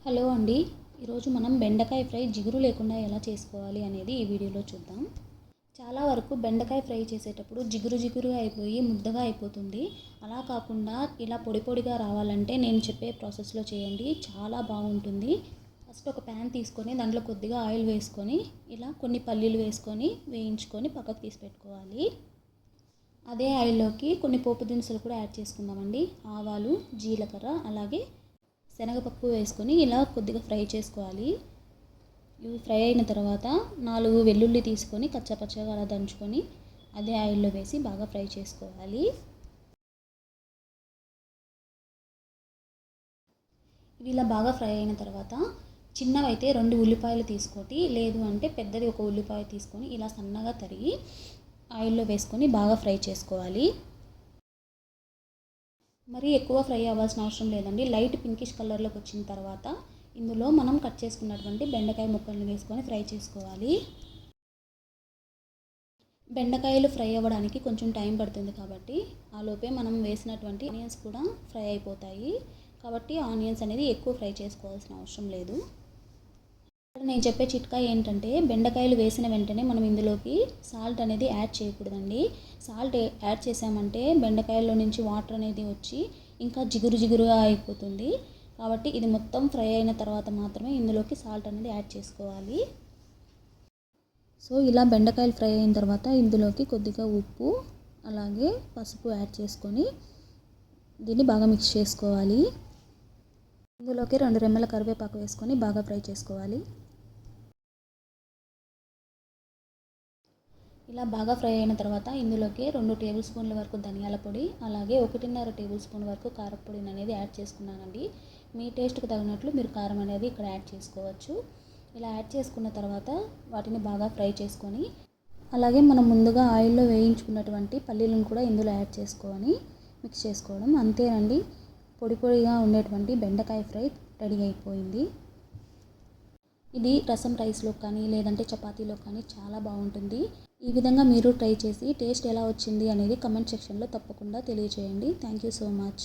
Hello అండి. ఈరోజు మనం బెండకాయ ఫ్రై జిగురు లేకుండా ఎలా చేసుకోవాలి అనేది ఈ వీడియోలో చూద్దాం. చాలా వరకు బెండకాయ ఫ్రై చేసేటప్పుడు జిగురు జిగురుగా అయిపోయి ముద్దగా అయిపోతుంది. అలా కాకుండా ఇలా పొడి పొడిగా రావాలంటే నేను చెప్పే ప్రాసెస్లో చేయండి, చాలా బాగుంటుంది. ఫస్ట్ ఒక ప్యాన్ తీసుకొని దాంట్లో కొద్దిగా ఆయిల్ వేసుకొని ఇలా కొన్ని పల్లీలు వేసుకొని వేయించుకొని పక్కకు తీసి పెట్టుకోవాలి. అదే ఆయిల్లోకి కొన్ని పోపు దినుసులు కూడా యాడ్ చేసుకుందామండి. ఆవాలు, జీలకర్ర, అలాగే శనగపప్పు వేసుకొని ఇలా కొద్దిగా ఫ్రై చేసుకోవాలి. ఇవి ఫ్రై అయిన తర్వాత 4 వెల్లుల్లి తీసుకొని కచ్చాపచ్చగా అలా దంచుకొని అదే ఆయిల్లో వేసి బాగా ఫ్రై చేసుకోవాలి. ఇవి ఇలా బాగా ఫ్రై అయిన తర్వాత చిన్నవైతే 2 ఉల్లిపాయలు తీసుకోండి, లేదు అంటే పెద్దది ఒక ఉల్లిపాయ తీసుకొని ఇలా సన్నగా తరిగి ఆయిల్లో వేసుకొని బాగా ఫ్రై చేసుకోవాలి. మరీ ఎక్కువ ఫ్రై అవ్వాల్సిన అవసరం లేదండి. లైట్ పింకిష్ కలర్లోకి వచ్చిన తర్వాత ఇందులో మనం కట్ చేసుకున్నటువంటి బెండకాయ ముక్కల్ని వేసుకొని ఫ్రై చేసుకోవాలి. బెండకాయలు ఫ్రై అవ్వడానికి కొంచెం టైం పడుతుంది కాబట్టి ఆలోపే మనం వేసినటువంటి ఆనియన్స్ కూడా ఫ్రై అయిపోతాయి. కాబట్టి ఆనియన్స్ అనేది ఎక్కువ ఫ్రై చేసుకోవాల్సిన అవసరం లేదు. నేను చెప్పే చిట్కా ఏంటంటే బెండకాయలు వేసిన వెంటనే మనం ఇందులోకి సాల్ట్ అనేది యాడ్ చేయకూడదండి. సాల్ట్ యాడ్ చేసామంటే బెండకాయల్లో నుంచి వాటర్ అనేది వచ్చి ఇంకా జిగురు జిగురుగా అయిపోతుంది. కాబట్టి ఇది మొత్తం ఫ్రై అయిన తర్వాత మాత్రమే ఇందులోకి సాల్ట్ అనేది యాడ్ చేసుకోవాలి. సో ఇలా బెండకాయలు ఫ్రై అయిన తర్వాత ఇందులోకి కొద్దిగా ఉప్పు అలాగే పసుపు యాడ్ చేసుకొని దీన్ని బాగా మిక్స్ చేసుకోవాలి. ఇందులోకి 2 రెమ్మల కరివేపాకు వేసుకొని బాగా ఫ్రై చేసుకోవాలి. ఇలా బాగా ఫ్రై అయిన తర్వాత ఇందులోకి 2 టేబుల్ స్పూన్ల వరకు ధనియాల పొడి, అలాగే 1.5 టేబుల్ స్పూన్ వరకు కారపొడిని అనేది యాడ్ చేసుకున్నానండి. మీ టేస్ట్కి తగినట్లు మీరు కారం అనేది ఇక్కడ యాడ్ చేసుకోవచ్చు. ఇలా యాడ్ చేసుకున్న తర్వాత వాటిని బాగా ఫ్రై చేసుకొని అలాగే మనం ముందుగా ఆయిల్లో వేయించుకున్నటువంటి పల్లీలను కూడా ఇందులో యాడ్ చేసుకొని మిక్స్ చేసుకోవడం అంతేనండి. పొడి పొడిగా ఉండేటువంటి బెండకాయ ఫ్రై రెడీ అయిపోయింది. ఇది రసం రైస్లో కానీ లేదంటే చపాతీలో కానీ చాలా బాగుంటుంది. ఈ విధంగా మీరు ట్రై చేసి టేస్ట్ ఎలా వచ్చింది అనేది కమెంట్ సెక్షన్లో తప్పకుండా తెలియజేయండి. Thank you so much.